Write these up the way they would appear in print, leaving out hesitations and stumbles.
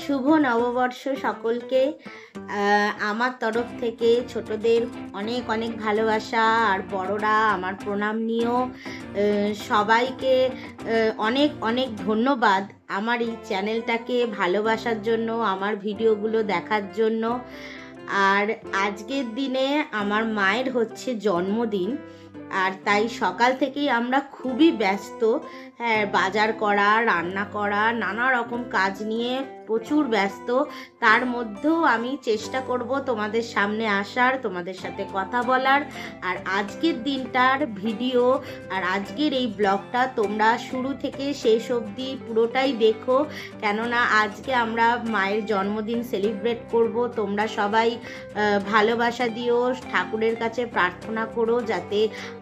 শুভ নববর্ষ সকলকে। আমার তরফ থেকে ছোটদের অনেক অনেক ভালোবাসা, আর বড়রা আমার প্রণাম নিও। সবাইকে অনেক অনেক ধন্যবাদ আমার এই চ্যানেলটাকে ভালোবাসার জন্য, আমার ভিডিওগুলো দেখার জন্য। আর আজকের দিনে আমার মায়ের হচ্ছে জন্মদিন, আর তাই সকাল থেকেই আমরা খুবই ব্যস্ত। হ্যাঁ, বাজার করা, রান্না করা, নানা রকম কাজ নিয়ে প্রচুর ব্যস্ত। তার মধ্যেও আমি চেষ্টা করব তোমাদের সামনে আসার, তোমাদের সাথে কথা বলার। আর আজকের দিনটার ভিডিও আর আজকের এই ব্লগটা তোমরা শুরু থেকে শেষ অবধি পুরোটাই দেখো, কেননা আজকে আমরা মায়ের জন্মদিন সেলিব্রেট করব। তোমরা সবাই ভালোবাসা দিও, ঠাকুরের কাছে প্রার্থনা করো যাতে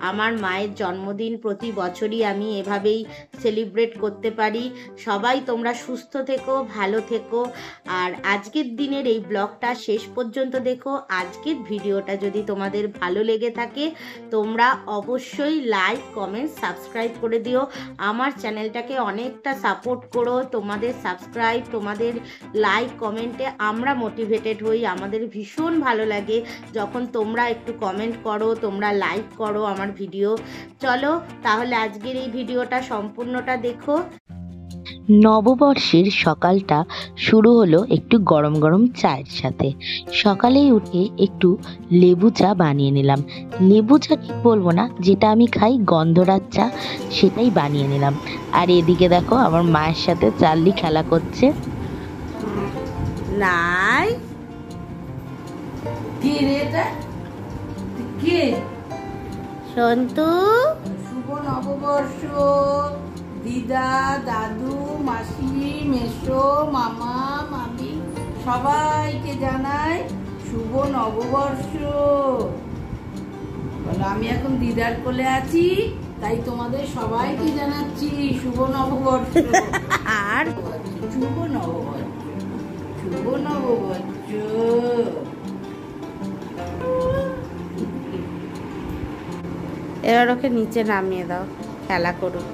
আমার মায়ের জন্মদিন প্রতি বছরই আমি এভাবেই সেলিব্রেট করতে পারি। সবাই তোমরা সুস্থ থেকো, ভালো থেকো। আর আজকের দিনের এই ব্লগটা শেষ পর্যন্ত দেখো। আজকের ভিডিওটা যদি তোমাদের ভালো লেগে থাকে তোমরা অবশ্যই লাইক, কমেন্ট, সাবস্ক্রাইব করে দিও। আমার চ্যানেলটাকে অনেকটা সাপোর্ট করো। তোমাদের সাবস্ক্রাইব, তোমাদের লাইক, কমেন্টে আমরা মোটিভেটেড হই। আমাদের ভীষণ ভালো লাগে যখন তোমরা একটু কমেন্ট করো, তোমরা লাইক করো আমার ভিডিও। চলো তাহলে আজকের এই ভিডিওটা সম্পূর্ণটা দেখো। নববর্ষের সকালটা শুরু হলো একটু গরম গরম চায়ের সাথে। সকালেই উঠে একটু লেবু চা বানিয়ে নিলাম। লেবু চা ঠিক বলবো না, যেটা আমি খাই গন্ধরাজ চা, সেটাই বানিয়ে নিলাম। আর এদিকে দেখো আমার মায়ের সাথে চার্লি খেলা করছে। নাই কে রে এটা? কে? সন্তু, শুভ নববর্ষ। দিদা, দাদু, মাসি, মেসো, মামা, মামি সবাইকে জানাই শুভ নববর্ষ। বলো, আমি এখন দিদার কোলে আছি, তাই তোমাদের সবাইকে জানাচ্ছি শুভ নববর্ষ। আর শুভ নববর্ষ, শুভ নববর্ষ। এবার ওকে নিচে নামিয়ে দাও, খেলা করুক।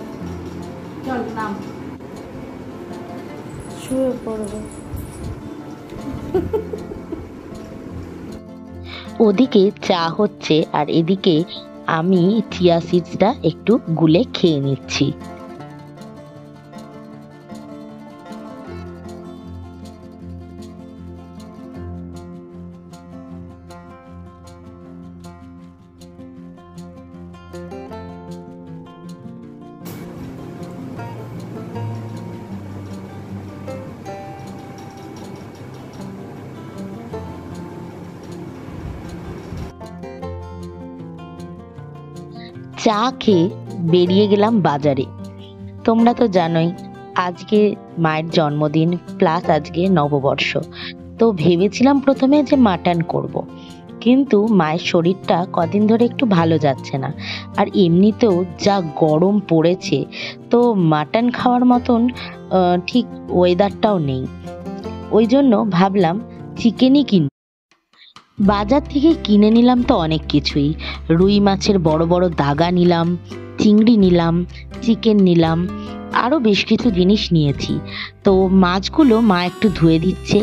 চল নাম। শুয়ে পড়বে। ওদিকে চা হচ্ছে আর এদিকে আমি চিয়া সিডসটা একটু গুলে খেয়ে নিচ্ছি। চা খেয়ে বেরিয়ে গেলাম বাজারে। তোমরা তো জানোই আজকে মায়ের জন্মদিন প্লাস আজকে নববর্ষ। তো ভেবেছিলাম প্রথমে যে মাটন করব, কিন্তু মায়ের শরীরটা কদিন ধরে একটু ভালো যাচ্ছে না, আর এমনিতেও যা গরম পড়েছে, তো মাটন খাওয়ার মতন ঠিক ওয়েদারটাও নেই। ওই জন্য ভাবলাম চিকেনই কিনব। বাজার থেকে কিনে নিলাম তো অনেক কিছুই। রুই মাছের বড় বড় দাগা নিলাম, চিংড়ি নিলাম, চিকেন নিলাম, আরও বেশ কিছু জিনিস নিয়েছি। তো মাছগুলো মা একটু ধুয়ে দিচ্ছে।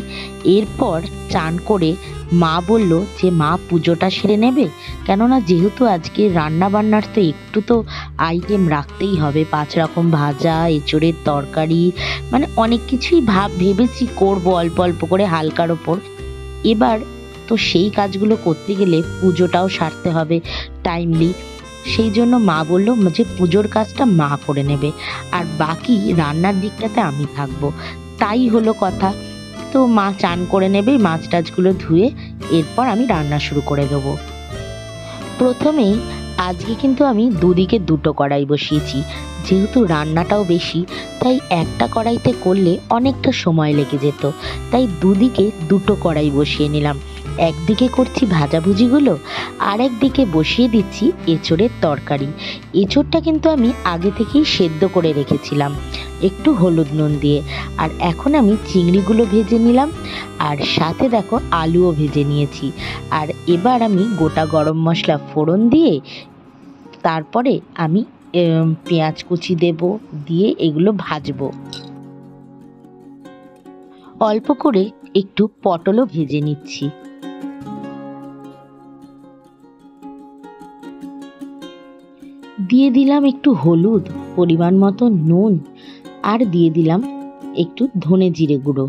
এরপর চান করে মা বলল যে মা পুজোটা সেরে নেবে, কেননা যেহেতু আজকে রান্না বান্নার তো একটু তো আইটেম রাখতেই হবে। 5 রকম ভাজা, এঁচোড়ের তরকারি, মানে অনেক কিছুই ভেবেছি করবো অল্প অল্প করে হালকার ওপর। এবার তো সেই কাজগুলো করতে গেলে পুজোটাও সারতে হবে টাইমলি। সেই জন্য মা বলল যে পুজোর কাজটা মা করে নেবে, আর বাকি রান্নার দিকটাতে আমি থাকবো। তাই হলো কথা। তো মা চান করে নেবে, মাছ টাছগুলো ধুয়ে এরপর আমি রান্না শুরু করে দেবো। প্রথমেই আজকে কিন্তু আমি দুদিকে দুটো কড়াই বসিয়েছি। যেহেতু রান্নাটাও বেশি, তাই একটা কড়াইতে করলে অনেকটা সময় লেগে যেত, তাই দুদিকে দুটো কড়াই বসিয়ে নিলাম। একদিকে করছি ভাজাভুজিগুলো, আর একদিকে বসিয়ে দিচ্ছি এঁচোড়ের তরকারি। এঁচোড়টা কিন্তু আমি আগে থেকেই সেদ্ধ করে রেখেছিলাম একটু হলুদ নুন দিয়ে। আর এখন আমি চিংড়িগুলো ভেজে নিলাম, আর সাথে দেখো আলুও ভেজে নিয়েছি। আর এবার আমি গোটা গরম মশলা ফোড়ন দিয়ে তারপরে আমি পেঁয়াজ কুচি দেব, দিয়ে এগুলো ভাজবো। অল্প করে একটু পটলও ভেজে নিচ্ছি। দিয়ে দিলাম একটু হলুদ, পরিমাণ মতো নুন, আর দিয়ে দিলাম একটু ধনে জিরে গুঁড়ো।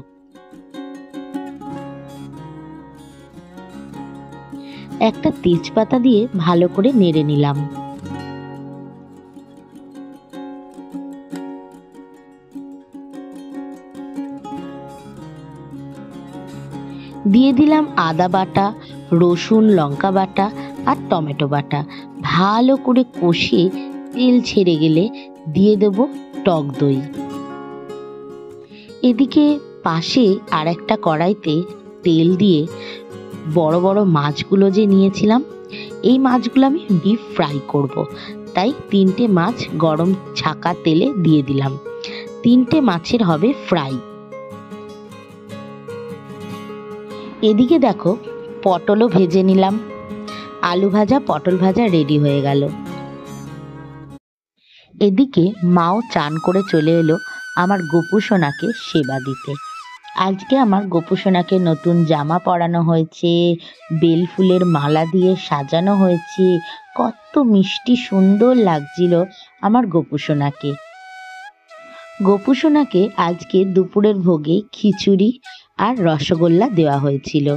একটা তেজপাতা দিয়ে ভালো করে নেড়ে নিলাম। দিয়ে দিলাম আদা বাটা, রসুন লঙ্কা বাটা আর টমেটো বাটা। ভালো করে কষিয়ে তেল ছেড়ে গেলে দিয়ে দেব টক দই। এদিকে পাশে আর একটা কড়াইতে তেল দিয়ে বড় বড় মাছগুলো যে নিয়েছিলাম, এই মাছগুলো আমি ডিপ ফ্রাই করব। তাই 3টে মাছ গরম ছাকা তেলে দিয়ে দিলাম। 3টে মাছের হবে ফ্রাই। এদিকে দেখো পটলও ভেজে নিলাম। আলু ভাজা পটল ভাজা রেডি হয়ে গেল। এদিকে মাও চান করে চলে এলো আমার গোপু সোনাকে সেবা দিতে। আজকে আমার গোপু সোনাকে নতুন জামা পরানো হয়েছে, বেল ফুলের মালা দিয়ে সাজানো হয়েছে। কত মিষ্টি সুন্দর লাগছিল আমার গোপু সোনাকে। গোপু সোনাকে আজকে দুপুরের ভোগে খিচুড়ি আর রসগোল্লা দেওয়া হয়েছিল।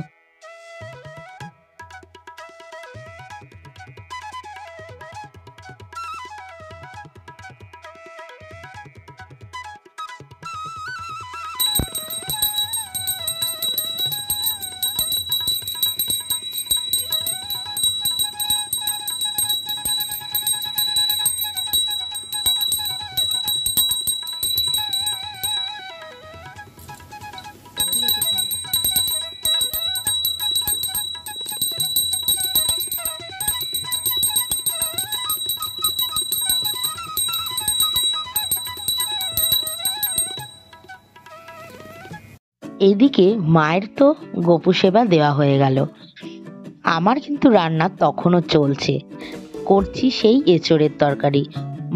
এদিকে মায়ের তো গোপু সেবা দেওয়া হয়ে গেল। আমার কিন্তু রান্না তখনও চলছে। করছি সেই এঁচোড়ের তরকারি।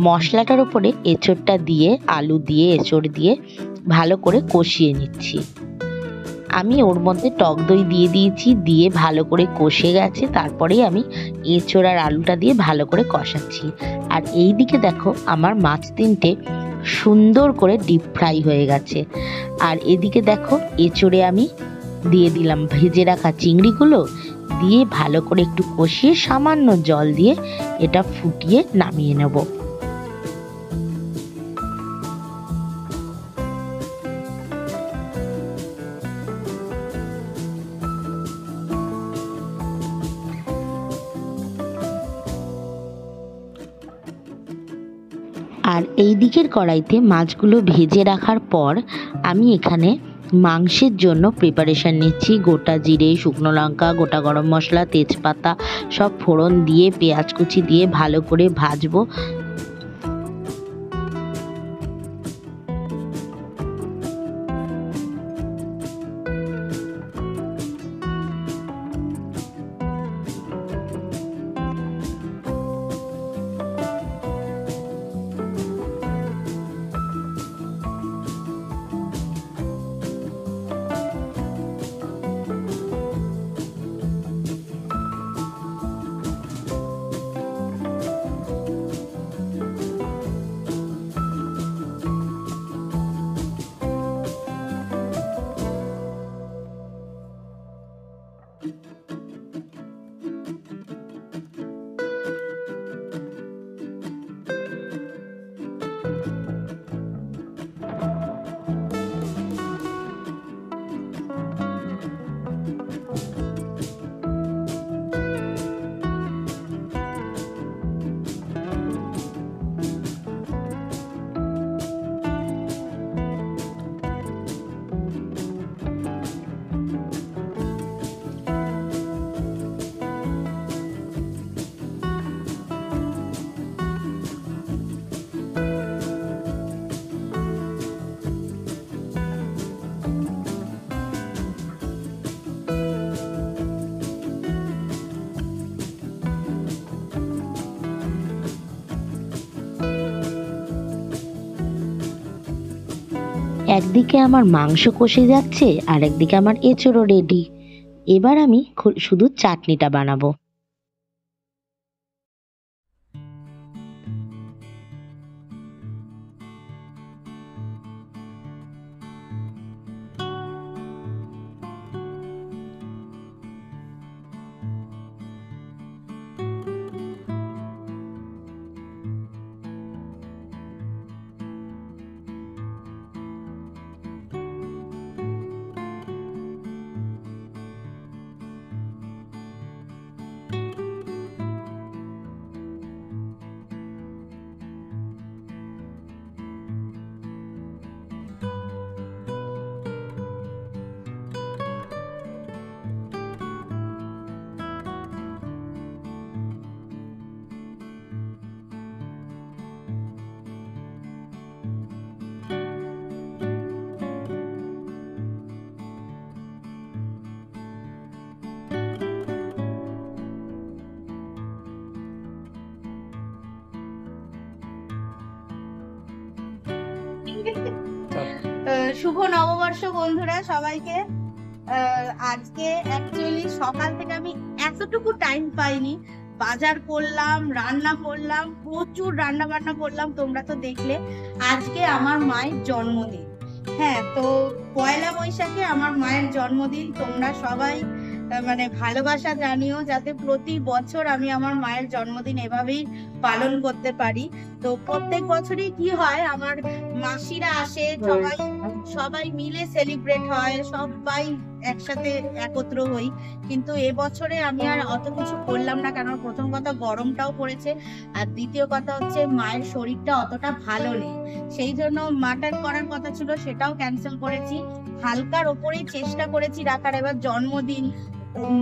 মশলাটার উপরে এঁচোড়টা দিয়ে, আলু দিয়ে, এঁচোড় দিয়ে ভালো করে কষিয়ে নিচ্ছি। আমি ওর মধ্যে টক দই দিয়ে দিয়েছি, দিয়ে ভালো করে কষে গেছে। তারপরেই আমি এঁচোড় আর আলুটা দিয়ে ভালো করে কষাচ্ছি। আর এই দিকে দেখো আমার মাছ 3টে সুন্দর করে ডিপ ফ্রাই হয়ে গেছে। আর এদিকে দেখো এঁচোড়ে আমি দিয়ে দিলাম ভেজে রাখা চিংড়িগুলো, দিয়ে ভালো করে একটু কষিয়ে সামান্য জল দিয়ে এটা ফুটিয়ে নামিয়ে নেব। আর এই দিকের কড়াইতে মাছগুলো ভেজে রাখার পর আমি এখানে মাংসের জন্য প্রিপারেশন নিচ্ছি। গোটা জিরে, শুকনো লঙ্কা, গোটা গরম মশলা, তেজপাতা সব ফোড়ন দিয়ে পেঁয়াজ কুচি দিয়ে ভালো করে ভাজবো। একদিকে আমার মাংস কষে যাচ্ছে আর একদিকে আমার এঁচোড়ও রেডি। এবার আমি শুধু চাটনিটা বানাবো। শুভ নববর্ষ বন্ধুরা সবাইকে। আজকে অ্যাকচুয়ালি সকাল থেকে আমি এতটুকু টাইম পাইনি, বাজার করলাম, রান্না করলাম, প্রচুর রান্না বান্না করলাম, তোমরা তো দেখলে। আজকে আমার মায়ের জন্মদিন। হ্যাঁ, তো পয়লা বৈশাখে আমার মায়ের জন্মদিন। তোমরা সবাই মানে ভালোবাসা জানিও, যাতে প্রতি বছর আমি আমার মায়ের জন্মদিন এভাবেই পালন করতে পারি। তো প্রত্যেক বছরই কি হয়, আমার মাসিরা আসে, সবাই মিলে সেলিব্রেট হয়, সবাই একসাথে একত্র হই। কিন্তু এবছরে আমি আর অত কিছু করলাম না, কারণ প্রথম কথা গরমটাও পড়েছে, আর দ্বিতীয় কথা হচ্ছে মায়ের শরীরটা অতটা ভালো নেই। সেই জন্য মাটন করার কথা ছিল, সেটাও ক্যান্সেল করেছি। হালকার ওপরেই চেষ্টা করেছি রাখার। এবার জন্মদিন,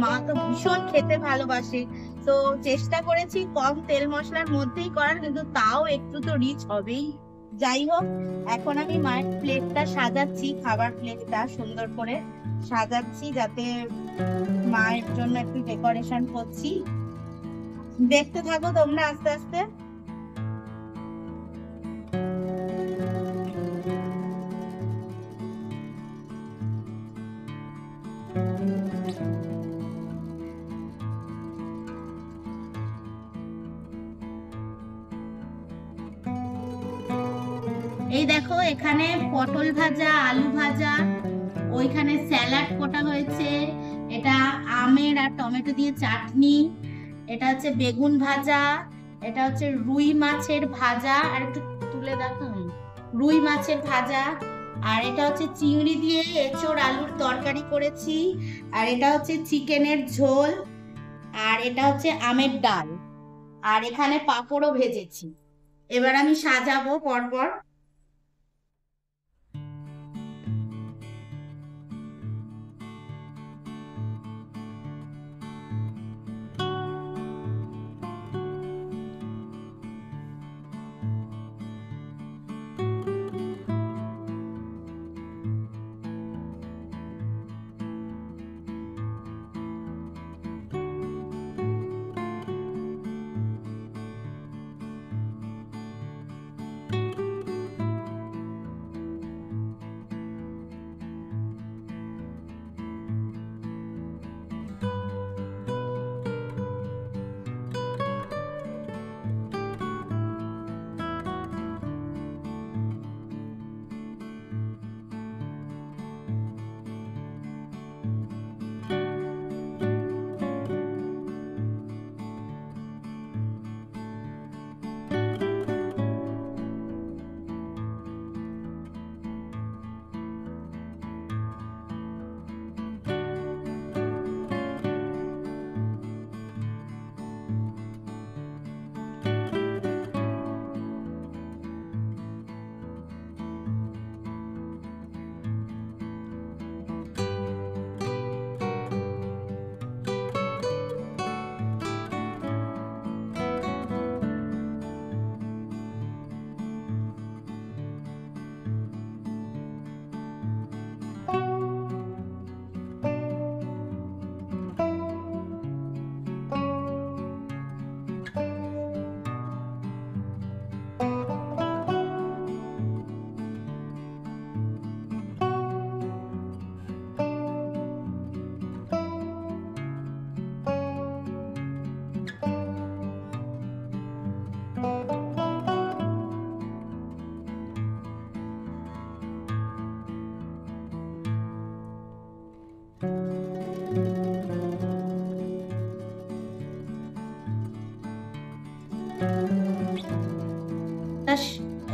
মা তো ভীষণ খেতে ভালোবাসে, তো চেষ্টা করেছি কম তেল মশলার মধ্যেই করার, কিন্তু তাও একটু তো রিচ হবেই। যাই হোক, এখন আমি মায়ের প্লেটটা সাজাচ্ছি, খাবার প্লেটটা সুন্দর করে সাজাচ্ছি, যাতে মায়ের জন্য একটু ডেকোরেশন করছি। দেখতে থাকো তোমরা আস্তে আস্তে। এই দেখো, এখানে পটল ভাজা, আলু ভাজা, ওইখানে স্যালাড কোটা হয়েছে, এটা আমের আর টমেটো দিয়ে চাটনি, এটা হচ্ছে বেগুন ভাজা, এটা হচ্ছে রুই মাছের ভাজা, আর একটু তুলে দেখো, রুই মাছের ভাজা, আর এটা হচ্ছে চিংড়ি দিয়ে এঁচোড় আলুর তরকারি করেছি, আর এটা হচ্ছে চিকেনের ঝোল, আর এটা হচ্ছে আমের ডাল, আর এখানে পাঁপড়ও ভেজেছি। এবার আমি সাজাবো পরপর।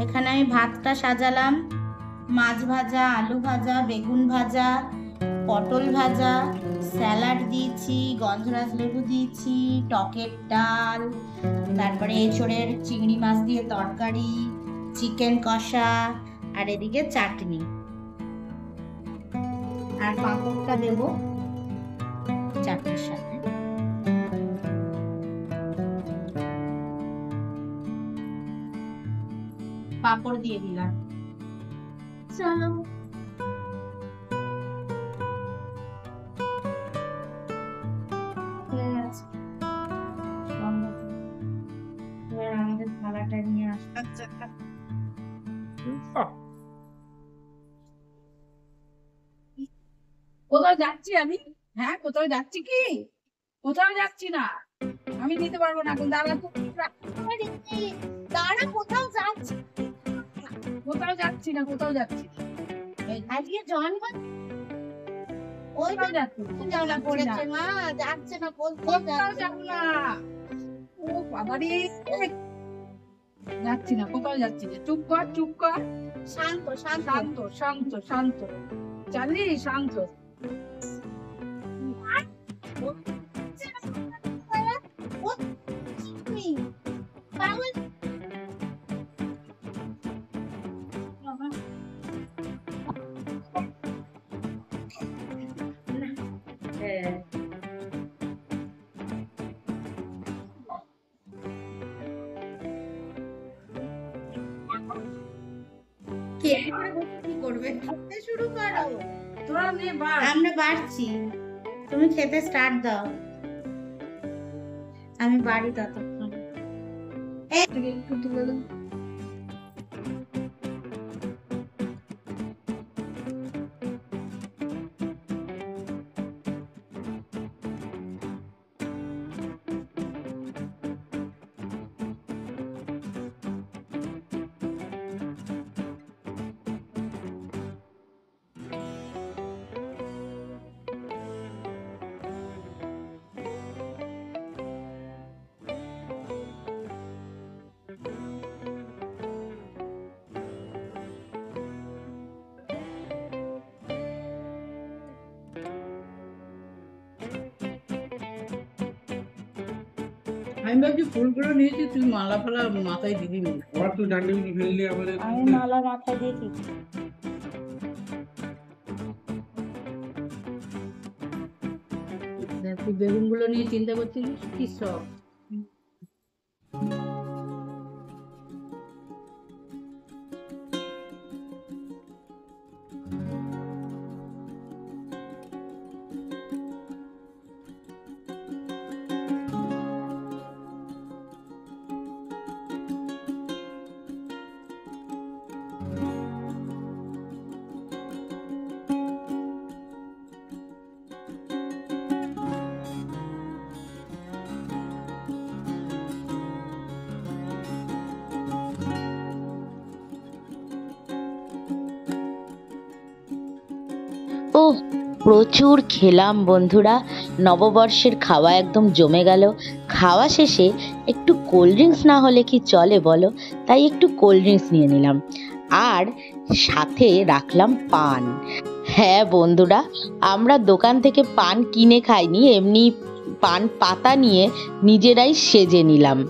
এখানে আমি ভাতটা সাজালাম, মাছ ভাজা, আলু ভাজা, বেগুন ভাজা, পটল ভাজা, স্যালাড দিয়েছি, গন্ধরাজ লেবু দিয়েছি, টকের ডাল, তারপরে এঁচোড়ের চিংড়ি মাছ দিয়ে তরকারি, চিকেন কষা, আর এদিকে চাটনি, আর পাঁপড়টা দেবো চাটনির সাথে। পাঁপড় দিয়ে দিলাম। চলো এবার আমাদের থালাটা নিয়ে আসতে। কোথাও যাচ্ছি আমি? হ্যাঁ, কোথাও যাচ্ছি কি? কোথাও যাচ্ছি না, আমি নিতে পারবো না এখন। দাঁড়া, দাঁড়া, কোথাও যাচ্ছি? কোথাও যাচ্ছি না, কোথাও যাচ্ছি না। আজকে জন্মদিন, ওই কোথাও যাচ্ছি না, কোথাও যাচ্ছি না। পড়েছে মা, যাচ্ছে না, বলতে কোথাও যাবো না। ও বাবারে, যাচ্ছি না, কোথাও যাচ্ছি না। চুপ কর, চুপ কর। শান্ত শান্ত শান্ত, শান্ত, শান্ত। চার্লি, শান্ত। পাগল। কি করবে? খেতে শুরু করো। তোরা নে বাড়। আমরা বাড়ছি, তুমি খেতে স্টার্ট দাও, আমি বাড়ি ততক্ষণ। একটু তুলে দাও। আমি ভাবছি ফুলগুলো নিয়েছি, তুই মালা ফালা মাথায় দিবি না। আবার তুই ডান্ডি ফেললি আবার আমি মালা মাথায় দিয়ে কি তুই বেগুন গুলো নিয়ে চিন্তা করছিস কি সব। ও, প্রচুর খেলাম বন্ধুরা। নববর্ষের খাওয়া একদম জমে গেল। খাওয়া শেষে একটু কোল্ড ড্রিঙ্কস না হলে কি চলে বলো? তাই একটু কোল্ড ড্রিঙ্কস নিয়ে নিলাম, আর সাথে রাখলাম পান। হ্যাঁ বন্ধুরা, আমরা দোকান থেকে পান কিনে খাইনি, এমনি পান পাতা নিয়ে নিজেরাই সেজে নিলাম।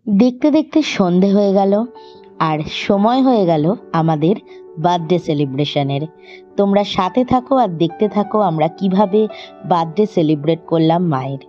দেখতে দেখতে সন্ধে হয়ে গেল, আর সময় হয়ে গেল আমাদের বার্থডে সেলিব্রেশনের। তোমরা সাথে থাকো আর দেখতে থাকো আমরা কিভাবে বার্থডে সেলিব্রেট করলাম মায়ের।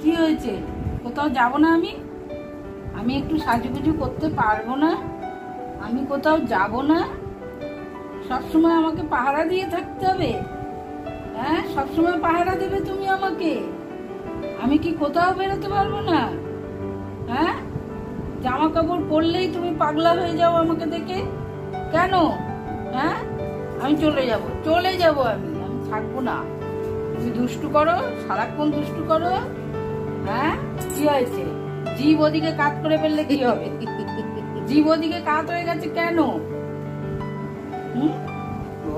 কি হয়েছে? কোথাও যাব না আমি? আমি একটু সাজুগুজু করতে পারবো না? আমি কোথাও যাব না? সবসময় আমাকে পাহারা দিয়ে থাকতে হবে? হ্যাঁ, সবসময় পাহারা দেবে তুমি আমাকে? আমি কি কোথাও বেরোতে পারবো না? হ্যাঁ, জামা কাপড় পরলেই তুমি পাগলা হয়ে যাও আমাকে দেখে। কেন? হ্যাঁ, আমি চলে যাব আমি থাকবো না। তুমি দুষ্টু করো, সারাক্ষণ দুষ্টু করো। হ্যাঁ, কি হয়েছে? জীব ওদিকে কাত করে ফেললে কি হবে? জীব ওদিকে কাত হয়ে গেছে কেন? ও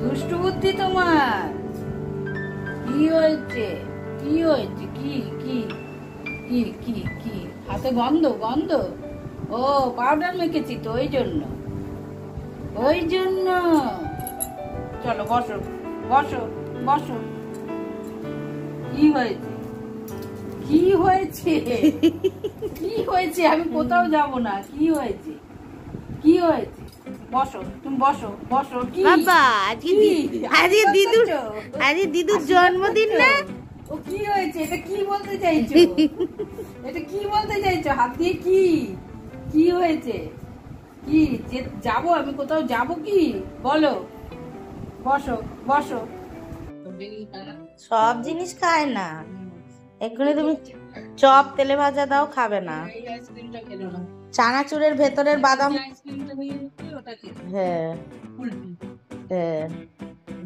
দুষ্টু বুদ্ধি তোমার। কি হয়েছে? কি হয়েছে? কি কি কি কি কি হাতে গন্ধ? ও পাউডার মেখেছি তো, ওই জন্য। চলো বসো বসো বসো। কি হয়েছে? কি হয়েছে? কি হয়েছে? আমি কোথাও যাব না। কি হয়েছে? কি হয়েছে? বসো, তুমি বসো বসো। কি বাবা, আজকে দিদুর জন্মদিন না? ও কি হয়েছে? এটা কি বলতে চাইছো? এটা কি বলতে চাইছো? হাত দিয়ে কি হয়েছে? কি যে যাবো? আমি কোথাও যাব কি? বলো। বসো বসো। সব জিনিস খায় না। এক্ষুনি তুমি চপ তেলে ভাজা দাও, খাবে না। এই আইসক্রিমটা খেলো না। চানাচুরের ভেতরের বাদাম। আইসক্রিমটা নিয়ে নিচ্ছি, ওটা খেলো। হ্যাঁ উল্টে। হ্যাঁ।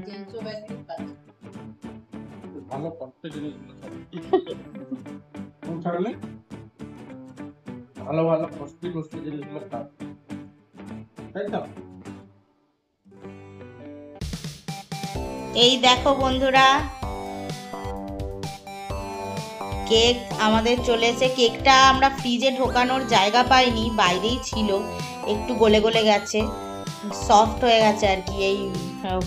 তিনশো ব্যাটারি পাঁচ। ভালো করতে জিনিসগুলো কোন ছাড়লে ভালো ভালো কষ্টি জিনিসগুলো খাও, তাই তো? এই দেখো বন্ধুরা, কেক আমাদের চলে এসে। কেকটা আমরা ফ্রিজে ঢোকানোর জায়গা পাইনি, বাইরেই ছিল, একটু গলে গলে গেছে, সফট হয়ে গেছে আর কি। এই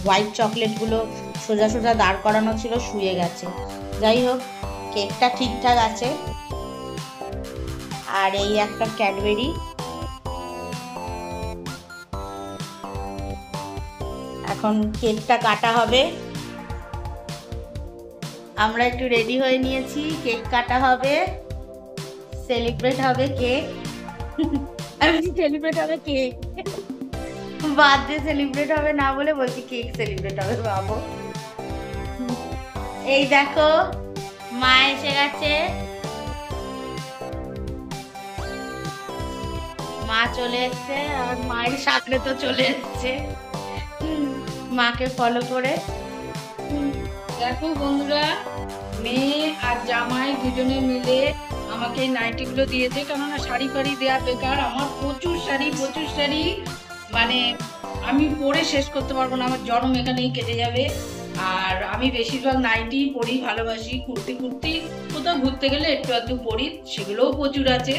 হোয়াইট চকলেটগুলো সোজা সোজা দাঁড় করানো ছিল, শুয়ে গেছে। যাই হোক, কেকটা ঠিকঠাক আছে। আর এই একটা ক্যাডবেরি। এখন কেকটা কাটা হবে। আমরা একটু রেডি হয়ে নিয়েছি, কেক কাটা হবে, সেলিব্রেট হবে কেক। আমি সেলিব্রেট হবে কেক, বার্থডে সেলিব্রেট হবে না বলে বলছি কেক সেলিব্রেট হবে। বাবু, এই দেখো মা এসে গেছে। মা চলে এসছে, আর মায়ের সাথে তো চলে এসছে মাকে ফলো করে। দেখো বন্ধুরা, মেয়ে আর জামাই দুজনে মিলে আমাকে এই নাইটিগুলো দিয়েছে, কেননা শাড়ি ফাড়ি দেওয়া বেকার। আমার প্রচুর শাড়ি, মানে আমি পরে শেষ করতে পারবো না, আমার জন্ম এখানেই কেটে যাবে। আর আমি বেশিরভাগ নাইটি পরি, ভালোবাসি। কুর্তি কোথাও ঘুরতে গেলে একটু আধটু পরি, সেগুলোও প্রচুর আছে।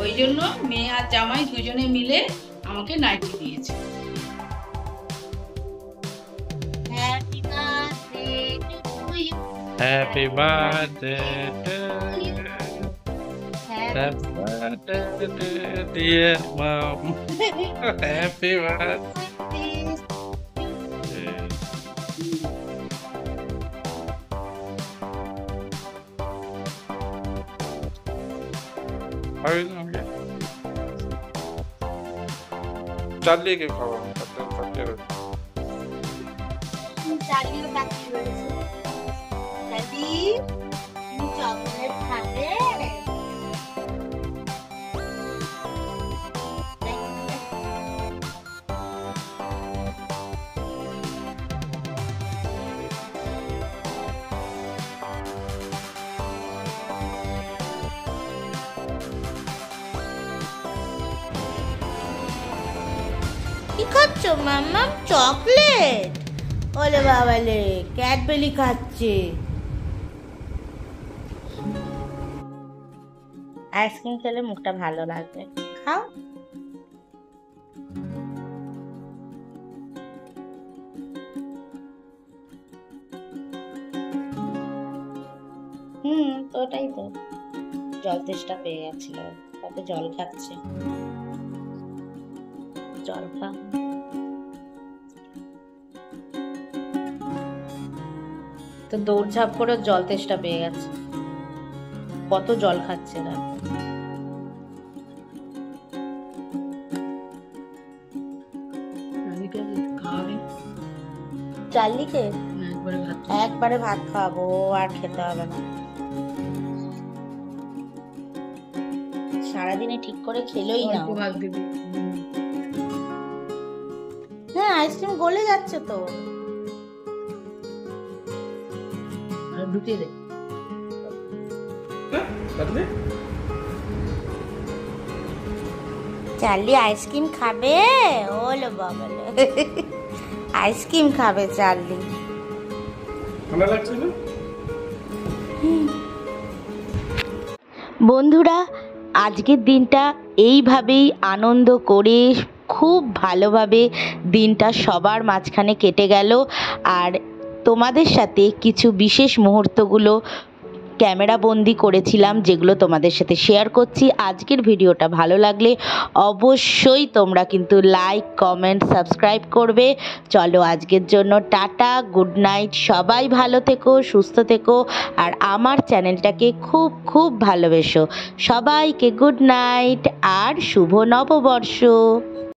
ওই জন্য মেয়ে আর জামাই দুজনে মিলে আমাকে নাইটি দিয়েছে। Happy birthday to you. Happy birthday to dear mom. Happy birthday. চালিয়ে কে খাওয়া চালিয়ে বাকি রয়েছে। দাদি, তুমি চকলেট খাবে? কি খাচ্ছ মাম্মা? চকলেট? ওলে বাবালে, ক্যাডবেরি খাচ্ছে। আইসক্রিম খেলে মুখটা ভালো লাগবে, খাও। তো ওটাই তো, জল তেষ্টা পেয়ে গেছিল, তাতে জল খাচ্ছে। জল খা। তো দৌড়ঝাঁপ করে ওর জল তেষ্টা পেয়ে গেছে, কত জল খাচ্ছে না। চার্লিকে একবারে ভাত খাওয়াবো, আর খেতে হবে না। সারাদিনে ঠিক করে খেলোই না। হ্যাঁ, আইসক্রিম গলে যাচ্ছে তো। ঢুকিয়ে দে। চার্লি আইসক্রিম খাবে? ওলো বাবালে, আইসক্রিম খাবে চার্লি। বন্ধুরা, আজকের দিনটা এইভাবেই আনন্দ করে খুব ভালোভাবে দিনটা সবার মাঝখানে কেটে গেল। আর তোমাদের সাথে কিছু বিশেষ মুহূর্তগুলো ক্যামেরা বন্দি করেছিলাম, যেগুলো তোমাদের সাথে শেয়ার করছি। আজকের ভিডিওটা ভালো লাগলে অবশ্যই তোমরা কিন্তু লাইক, কমেন্ট, সাবস্ক্রাইব করবে। চলো আজকের জন্য টাটা, গুড নাইট। সবাই ভালো থেকো, সুস্থ থেকো, আর আমার চ্যানেলটাকে খুব খুব ভালোবেসো। সবাইকে গুড নাইট আর শুভ নববর্ষ।